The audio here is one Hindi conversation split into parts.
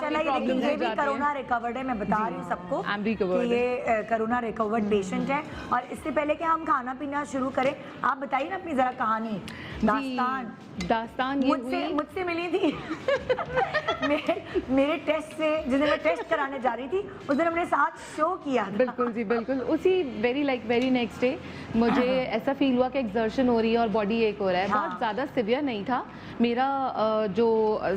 माशाल्लाह ये भी कोरोना रिकवर्ड है, मैं बता रही हूँ सबको कि ये कोरोना रिकवर्ड पेशेंट है। और इससे पहले कि हम खाना पीना शुरू करें, आप बताइए ना अपनी जरा कहानी, दास्तान मुझसे मिली थी मेरे टेस्ट से, जिसे मैं टेस्ट कराने जा रही थी उस दिन हमने साथ शो किया था। बिल्कुल जी बिल्कुल, उसी वेरी नेक्स्ट डे मुझे ऐसा फील हुआ कि एक्सर्शन हो रही है और बॉडी एक हो रहा है। बहुत ज़्यादा सिवियर नहीं था मेरा, जो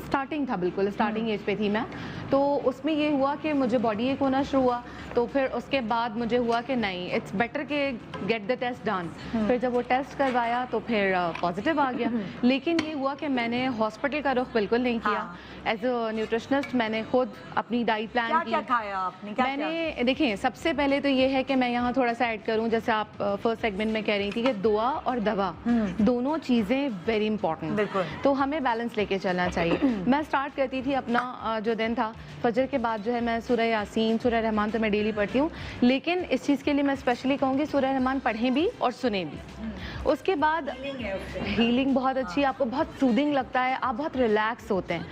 स्टार्टिंग था, बिल्कुल स्टार्टिंग एज पे थी मैं, तो उसमें ये हुआ कि मुझे बॉडी एक होना शुरू हुआ। तो फिर उसके बाद मुझे हुआ कि नहीं, इट्स बेटर के गेट द टेस्ट डन। फिर जब वो टेस्ट करवाया तो फिर पॉजिटिव आ गया। लेकिन ये हुआ कि मैंने हॉस्पिटल का रुख बिल्कुल नहीं किया। एज अ न्यूट्रिशनिस्ट मैंने खुद अपनी डाइट प्लान की। क्या खाया आपने? मैंने देखिए, सबसे पहले तो ये है कि मैं यहाँ थोड़ा सा ऐड करूँ, जैसे आप फर्स्ट सेगमेंट में कह रही थी कि दुआ और दवा दोनों चीज़ें वेरी इंपॉर्टेंट, तो हमें बैलेंस लेके चलना चाहिए। मैं स्टार्ट करती थी अपना जो दिन था, फजर के बाद जो है मैं सूरह यासीन, सूरह रहमान तो मैं डेली पढ़ती हूँ, लेकिन इस चीज़ के लिए मैं स्पेशली कहूँगी सूरह रहमान पढ़ें भी और सुने भी। उसके बाद हीलिंग बहुत अच्छी, आपको बहुत सूदिंग लगता है, आप बहुत रिलैक्स होते हैं।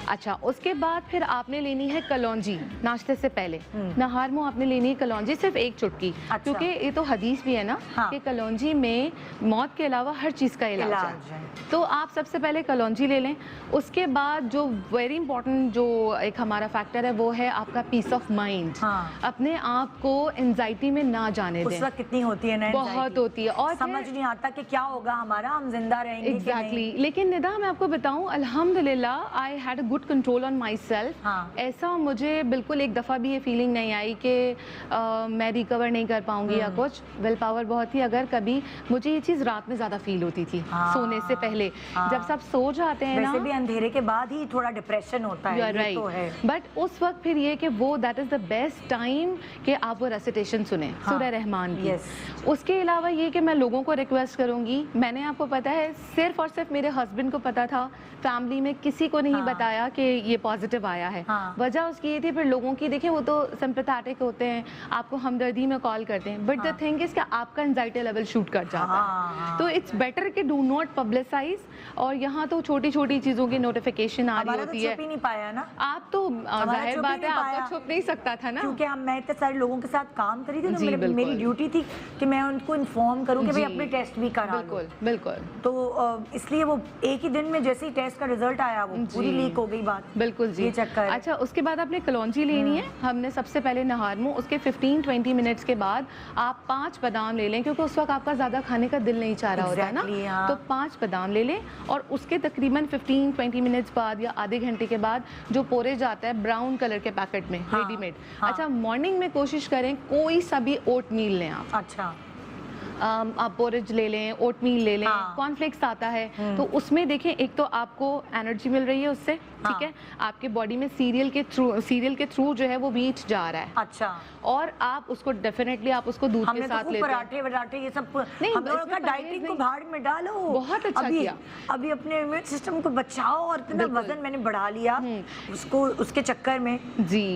अच्छा, उसके बाद फिर आपने लेनी है कलौंजी नाश्ते से पहले। नहार मुँह आपने लेनी है कलौंजी, सिर्फ एक चुटकी, क्योंकि ये तो हदीस भी है ना कि कलौंजी में मौत के अलावा हर चीज़ का इलाज है। तो आप सबसे पहले कलौंजी ले लें। उसके बाद जो वेरी इंपॉर्टेंट जो एक हमारा फैक्टर है वो है आपका पीस ऑफ माइंड। अपने आप को एंजाइटी में ना जाने दें। उस वक्त कितनी होती है ना, बहुत होती है और समझ नहीं आता कि क्या होगा हमारा, हम जिंदा रहेंगे एग्जैक्टली। लेकिन निदा मैं आपको बताऊं, अल्हम्दुलिल्लाह I had a good control on my self. ऐसा मुझे बिल्कुल एक दफ़ा भी ये फीलिंग नहीं आई कि मैं रिकवर नहीं कर पाऊंगी या कुछ। विल पावर बहुत ही, अगर कभी मुझे ये चीज़ रात में ज़्यादा फील होती थी सोने से पहले, जब सब सो जाते हैं ना, वैसे भी अंधेरे के बाद ही थोड़ा डिप्रेशन होता है, ये तो है। बट उस वक्त फिर ये कि वो that is the best time कि आप वो रेसिटेशन सुने सूरह रहमान की। उसके अलावा ये कि मैं लोगों को रिक्वेस्ट करूंगी, मैंने आपको पता है सिर्फ और सिर्फ मेरे हस्बैंड को पता था, फैमिली में किसी को नहीं बताया कि ये पॉजिटिव आया है। वजह उसकी ये थी, फिर लोगों की देखिए वो तो सिंपैथेटिक होते हैं, आपको हमदर्दी में कॉल करते हैं, बट द थिंग इज कि आपका एंजाइटी लेवल शूट कर जाता है। तो इट्स बेटर कि डू नॉट पब्लिसाइज। और यहाँ तो छोटी छोटी चीजों की नोटिफिकेशन आ रही होती है। छुप ही नहीं पाया ना आप तो, जाहिर बात है आपको छुप नहीं सकता था ना, क्योंकि मैं इतने सारे लोगों के साथ काम करी थी, तो मेरी ड्यूटी थी कि मैं उनको इन्फॉर्म करूँ कि भाई अपने टेस्ट भी करा। बिल्कुल। तो इसलिए वो एक ही दिन में जैसे ही टेस्ट का रिजल्ट आया वो पूरी लीक हो गई बात। बिल्कुल जी, ये चक्कर। अच्छा, उसके बाद आपने कलौंजी लेनी है। हमने सबसे पहले नहार मुँह, उसके 15-20 मिनट्स के बाद आप 5 बादाम ले लें, क्योंकि उस वक्त आपका ज़्यादा खाने का दिल नहीं चाह रहा होता है ना, तो 5 बादाम ले लें। और उसके तकरीबन 15-20 मिनट्स बाद या आधे घंटे के बाद जो पोरेज आता है ब्राउन कलर के पैकेट में रेडीमेड, अच्छा मॉर्निंग में कोशिश करें कोई सा भी ओट मील लें आप। अच्छा, आप पोरेज ले लें, ओट मील ले लें, कॉर्नफ्लेक्स आता है, तो उसमें देखें एक तो आपको एनर्जी मिल रही है उससे, ठीक है, आपके बॉडी में सीरियल के थ्रू जो है वो वीट जा रहा है। अच्छा, और आप उसको डेफिनेटली आप उसको दूध के साथ लेते हैं। पराठे वराठे ये सब नहीं, हम लोगों का डाइटिंग को भाड़ में डालो, बहुत अच्छा किया। अभी अपने इम्यून सिस्टम को बचाओ, और इतना वजन मैंने बढ़ा लिया उसको उसके चक्कर में जी।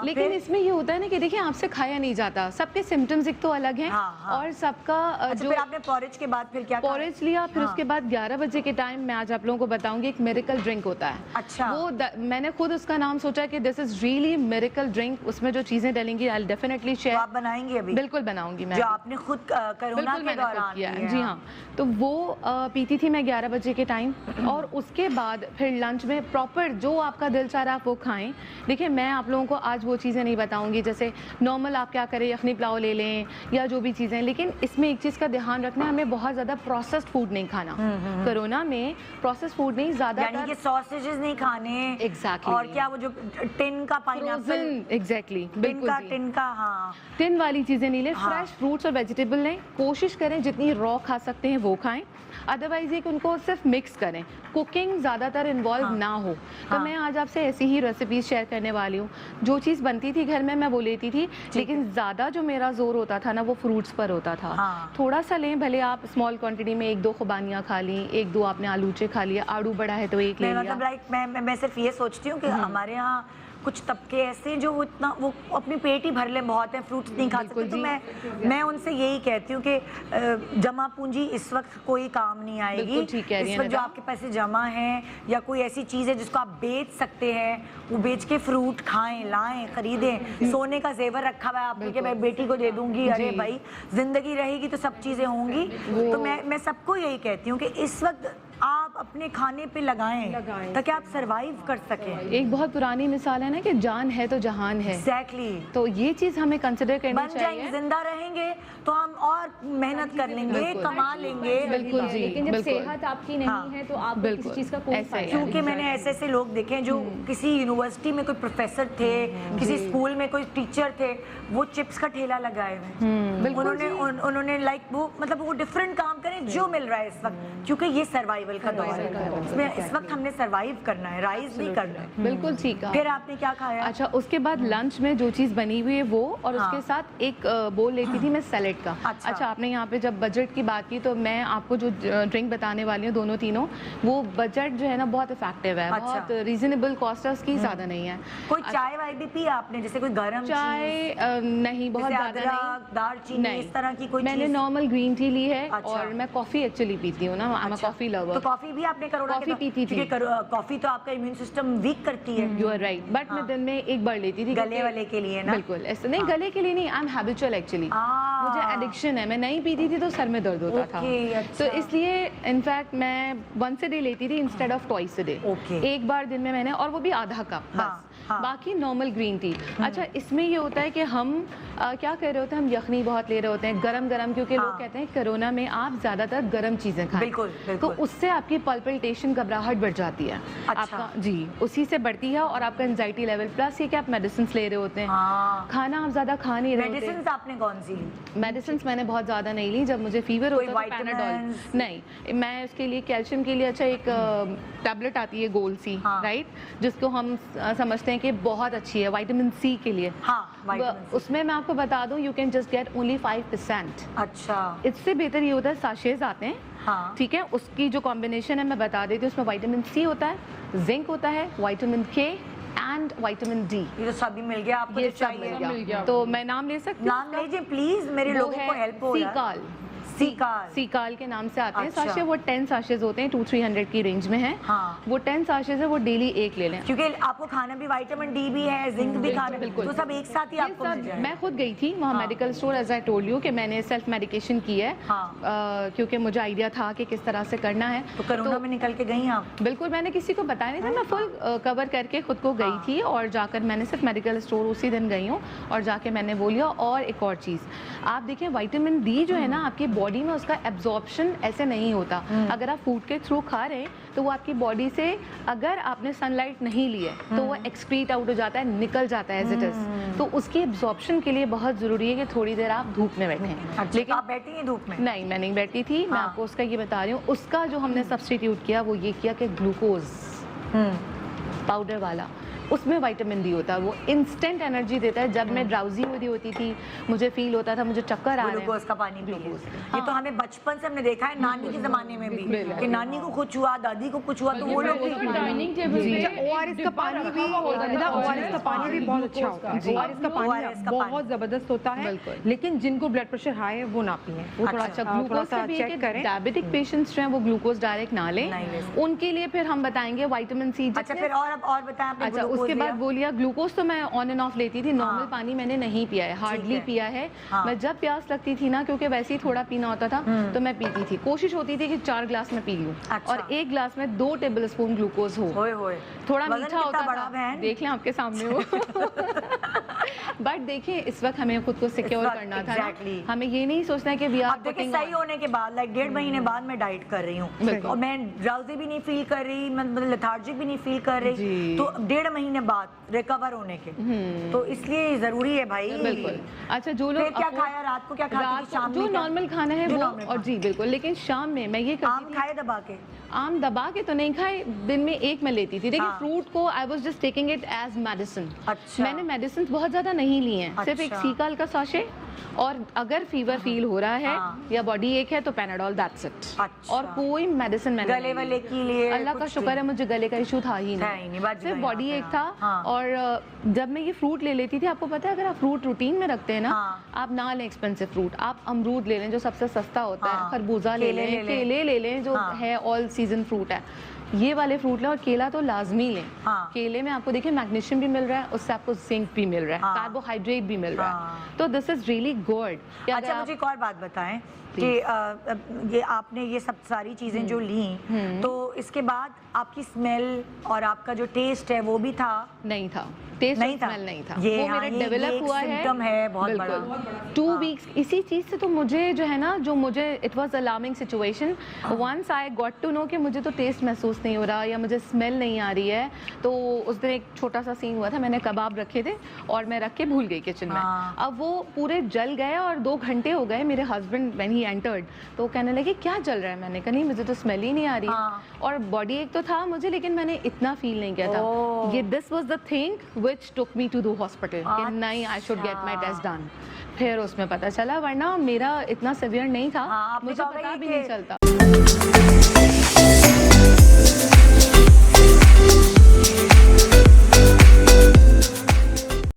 लेकिन इसमें ये होता है ना कि देखिए आपसे खाया नहीं जाता, सबके सिम्टम्स एक तो अलग हैं और सबका जो फिर आपने पॉरेज के बाद फिर क्या पॉरेज लिया, फिर उसके बाद 11 बजे के टाइम मैं आज आप लोगों को बताऊंगी एक मिरेकल ड्रिंक होता है। अच्छा, वो मैंने खुद उसका नाम सोचा कि this is really miracle drink. उसमें जो चीजें डलेंगी आई विल डेफिनेटली शेयर। आप बनाएंगे अभी? बिल्कुल बनाऊंगी मैं, जो आपने खुद कोरोना के दौरान किया है। जी हाँ, तो वो पीती थी मैं 11 बजे के टाइम। और उसके बाद फिर लंच में प्रॉपर जो आपका दिल चाह रहा है आप वो खाएं। देखिए मैं आप लोगों को आज वो चीज़ें नहीं बताऊंगी, जैसे नॉर्मल आप क्या करें, यखनी पुलाव ले लें या जो भी चीज़ें, लेकिन इसमें एक चीज़ का ध्यान रखना है, हमें बहुत ज़्यादा प्रोसेस्ड फूड नहीं खाना। कोरोना में प्रोसेस्ड फूड नहीं, ज़्यादा यानी कि सॉसेजेस नहीं खाने। एग्जैक्टली। और क्या वो जो टिन का पाइनएप्पल, एग्जैक्टली, बिल्कुल टिन का हाँ, टिन वाली चीज़ें नहीं लें। फ्रेश फ्रूट्स और वेजिटेबल लें, कोशिश करें जितनी रॉ खा सकते हैं वो खाएं। अदरवाइज ये कि उनको सिर्फ मिक्स करें, कुकिंग ज़्यादातर इन्वॉल्व ना हो। तो मैं आज आपसे ऐसी ही रेसिपीज शेयर करने वाली हूँ। जो चीज़ बनती थी घर में मैं वो लेती थी, लेकिन ज़्यादा जो मेरा जोर होता था ना वो फ्रूट्स पर होता था। थोड़ा सा लें, भले आप स्मॉल क्वांटिटी में 1-2 खुबानियाँ खा ली, 1-2 आपने आलूचे खा लिया, आड़ू बड़ा है तो 1 ले लिया। मतलब मैं सिर्फ ये सोचती हूँ कि हमारे यहाँ कुछ तबके ऐसे हैं जो वो अपनी पेट ही भर ले, बहुत है, फ्रूट्स नहीं खा सकते। तो मैं उनसे यही कहती हूँ कि जमा पूंजी इस वक्त कोई काम नहीं आएगी। इस वक्त जो आपके पैसे जमा हैं या कोई ऐसी चीज़ है जिसको आप बेच सकते हैं, वो बेच के फ्रूट खाएं, लाएं, खरीदें। सोने का जेवर रखा हुआ है आपके कि मैं बेटी को दे दूंगी, अरे भाई जिंदगी रहेगी तो सब चीज़ें होंगी। तो मैं सबको यही कहती हूँ कि इस वक्त आप अपने खाने पे लगाएं ताकि आप सरवाइव कर सकें। एक बहुत पुरानी मिसाल है ना कि जान है तो जहान है। एग्जैक्टली। तो ये चीज हमें कंसिडर करनी चाहिए। जिंदा रहेंगे तो हम और मेहनत कर लेंगे, कमा लेंगे। बिल्कुल जी, लेकिन जब सेहत आपकी नहीं है तो आप किसी चीज का कोई फायदा। क्योंकि मैंने ऐसे लोग देखे हैं जो किसी यूनिवर्सिटी में कोई प्रोफेसर थे, किसी स्कूल में कोई टीचर थे, वो चिप्स का ठेला लगाए हुए। उन्होंने लाइक वो मतलब वो डिफरेंट काम करें जो मिल रहा है इस वक्त, क्योंकि ये सर्वाइवल का दौर है। इस वक्त हमने सर्वाइव करना है, राइज नहीं करना है। बिल्कुल ठीक है। फिर आपने क्या खाया? अच्छा, उसके बाद लंच में जो चीज़ बनी हुई है वो, और उसके साथ एक बोल लेती थी मैं सैलेड का। अच्छा, आपने यहाँ पे जब बजट की बात की तो मैं आपको जो ड्रिंक बताने वाली हूँ दोनों तीनों, वो बजट जो है ना बहुत इफेक्टिव है, बहुत रीजनेबल कॉस्ट है उसकी, ज़्यादा नहीं है। कोई चाय वाय भी पी आपने, जैसे कोई गर्म चाय? नहीं, बहुत ज़्यादा नहीं, दालचीनी इस तरह की कोई? मैंने नॉर्मल ग्रीन टी ली है। और मैं कॉफी एक्चुअली पीती हूँ ना, I am a coffee lover. तो कॉफी भी आपने करोना कॉफी पीती थी? कॉफी तो आपका इम्यून सिस्टम वीक करती है। यू आर राइट, बट मैं दिन में एक बार लेती थी। गले वाले के लिए ना? बिल्कुल ऐसे नहीं, गले के लिए नहीं, आई एम हैबिचुअल एक्चुअली। मुझे एडिक्शन है, मैं नहीं पीती थी तो सर में दर्द होता था। तो इसलिए इनफैक्ट मैं वंस अ डे लेती थी instead of twice a day. एक बार दिन में मैंने, और वो भी आधा कप बस। बाकी नॉर्मल ग्रीन टी। अच्छा, इसमें ये होता है कि हम क्या कर रहे होते हैं, हम यखनी बहुत ले रहे होते हैं गरम गरम, क्योंकि लोग कहते हैं कोरोना में आप ज्यादातर गरम चीजें खाएं। बिल्कुल। तो उससे आपकी पल्पिटेशन, घबराहट बढ़ जाती है। आपका जी उसी से बढ़ती है, और आपका एंजाइटी लेवल, प्लस ये कि आप मेडिसिन ले रहे होते हैं। खाना आप ज्यादा खा नहीं रहे होते। मेडिसिन आपने कौन सी ली? मेडिसिन मैंने बहुत ज्यादा नहीं ली। जब मुझे फीवर होता है पैराडॉल नहीं, मैं उसके लिए कैल्शियम के लिए अच्छा एक टैबलेट आती है गोल सी, राइट, जिसको हम समझते हैं कि बहुत अच्छी है विटामिन सी के लिए। उसमें मैं आपको बता दूं, you can just get only 5%। अच्छा, इससे बेहतर ये होता है साशेज आते हैं, ठीक है, उसकी जो कॉम्बिनेशन है मैं बता देती हूँ। उसमें विटामिन सी होता है, जिंक होता है, विटामिन के एंड विटामिन डी। ये तो सभी मिल गया आपको, ये सब मिल गया। तो मैं नाम ले सकती हूँ? नाम लीजिए प्लीज, मेरे लोगों को हेल्प हो रहा है। सीकाल के नाम से आते हैं साशे। वो 10 साशेज होते हैं, 200-300 की रेंज में है। वो 10 साशेज है, वो डेली एक ले लें, क्योंकि आपको खाना भी विटामिन डी भी है, जिंक भी खाना, बिल्कुल, तो सब एक साथ ही आपको मिल जाएगा। मैं खुद गई थी वहाँ medical store, as I told you कि मैंने सेल्फ मेडिकेशन की है, क्योंकि मुझे आइडिया था कि किस तरह से करना है। तो कोरोना में निकल के गई आप? बिल्कुल, मैंने किसी को बताया नहीं था, मैं फुल कवर करके खुद को गई थी, और जाकर मैंने सिर्फ मेडिकल स्टोर उसी दिन गई हूँ, और जाके मैंने वो लिया। और एक और चीज़ आप देखें, विटामिन डी जो है ना आपकी बॉडी में, उसका एब्जॉर्प्शन ऐसे नहीं होता। अगर आप फूड के थ्रू खा रहे हैं तो वो आपकी बॉडी से, अगर आपने सनलाइट नहीं ली है तो वो एक्सक्रीट आउट हो जाता है, निकल जाता है एज इट इज। तो उसकी एब्जॉर्प्शन के लिए बहुत जरूरी है कि थोड़ी देर आप धूप में बैठें। लेकिन आप बैठी हैं धूप में? नहीं, मैं नहीं बैठी थी। मैं आपको उसका ये बता रही हूँ, उसका जो हमने सब्स्टिट्यूट किया वो ये किया कि ग्लूकोज पाउडर वाला, उसमें विटामिन डी होता है, वो इंस्टेंट एनर्जी देता है। जब मैं ड्राउजी हो रही होती थी, मुझे फील होता था मुझे चक्कर आ रहे हैं, ग्लूकोज का पानी पीजिए। ये तो हमें बचपन से हमने देखा है, नानी के जमाने में भी, कि नानी को कुछ हुआ, दादी को कुछ हुआ तो वो लोग डाइनिंग टेबल ओआरएस का पानी भी बहुत अच्छा होता है। ओआरएस का पानी बहुत जबरदस्त होता है, लेकिन जिनको ब्लड प्रेशर हाई है वो ना पिए, वो थोड़ा ग्लूकोज चेक करें। डायबिटिक पेशेंट्स जो हैं वो ग्लूकोज डायरेक्ट ना लें, उनके लिए फिर हम बताएंगे विटामिन सी। अच्छा, फिर और बताएं आपने? अच्छा, उसके बाद वो लिया ग्लूकोज। तो मैं ऑन एंड ऑफ लेती थी, नॉर्मल पानी मैंने नहीं पिया है, हार्डली पिया है। मैं जब प्यास लगती थी ना, क्योंकि वैसे ही थोड़ा पीना होता था, तो मैं पीती थी। कोशिश होती थी कि 4 ग्लास में पी लूं, और एक ग्लास में 2 टेबल स्पून ग्लूकोज हो। थोड़ा मीठा होता था, देख लें आपके सामने हो। बट देखिए, इस वक्त हमें खुद को सिक्योर करना था ना, हमें ये नहीं सोचना है कि वी आर देखिए सही होने के बाद, लाइक 1.5 महीने बाद मैं डाइट कर रही हूँ, और मैं ड्राउजी भी नहीं फील कर रही, मतलब लेथार्जिक भी नहीं फील कर रही, तो 1.5 महीने बाद रिकवर होने के, तो इसलिए जरूरी है भाई। बिल्कुल। अच्छा, जो लोग क्या खाया रात को, क्या खाया शाम में? जो नॉर्मल खाना है वो, और जी बिल्कुल, लेकिन शाम में मैं ये आम खाए दबा के? आम दबा के तो नहीं खाए, दिन में 1 मैं लेती थी। देखिए, फ्रूट को I was just taking it as medicine. मैंने मेडिसिन बहुत ज्यादा ज्यादा नहीं लिए हैं, सिर्फ एक सीकाल का सॉशे, और अगर फीवर फील हो रहा है या बॉडी एक है तो पैनाडोल, दैट्स इट। और कोई मेडिसिन मैंने गले वाले के लिए अल्लाह का शुक्र है मुझे गले का इशू था ही नहीं, सिर्फ बॉडी एक था। और जब मैं ये फ्रूट ले लेती थी, आपको पता है अगर आप फ्रूट रूटीन में रखते हैं ना, आप ना लें एक्सपेंसिव फ्रूट, आप अमरूद ले लें जो सबसे सस्ता होता है, खरबूजा ले लें, केले ले लें जो है ऑल सीजन फ्रूट है, ये वाले फ्रूट लें, और केला तो लाजमी लें। केले में आपको देखिए मैग्नीशियम भी मिल रहा है, उससे आपको जिंक भी मिल रहा है, कार्बोहाइड्रेट भी मिल रहा है, तो दिस इज रियली गुड। अच्छा मुझे एक और बात बताएं कि ये आपने ये सब सारी चीजें जो ली, तो इसके बाद आपकी स्मेल और आपका जो टेस्ट है वो भी था? नहीं था, टेस्ट नहीं था, नहीं था, ये वो मेरे डेवलप हुआ है बहुत बड़ा। 2 वीक्स इसी चीज से, तो मुझे जो है ना, जो मुझे it was alarming situation, once I got to know कि मुझे तो टेस्ट महसूस नहीं हो रहा या मुझे स्मेल नहीं आ रही है, तो उस दिन एक छोटा सा सीन हुआ था, मैंने कबाब रखे थे और मैं रख के भूल गई किचन में, अब वो पूरे जल गए और 2 घंटे हो गए, मेरे हस्बैंड व्हेन ही एंटर्ड तो कहने लगे क्या जल रहा है, मैंने कहा नहीं मुझे तो स्मेल ही नहीं आ रही, और बॉडी एक तो था मुझे, लेकिन मैंने इतना फील नहीं किया था। ये this was the thing which took me to the hospital कि नहीं, I should get my test done. फिर उसमें पता चला, वरना मेरा इतना सिवियर नहीं था, मुझे पता भी नहीं चलता।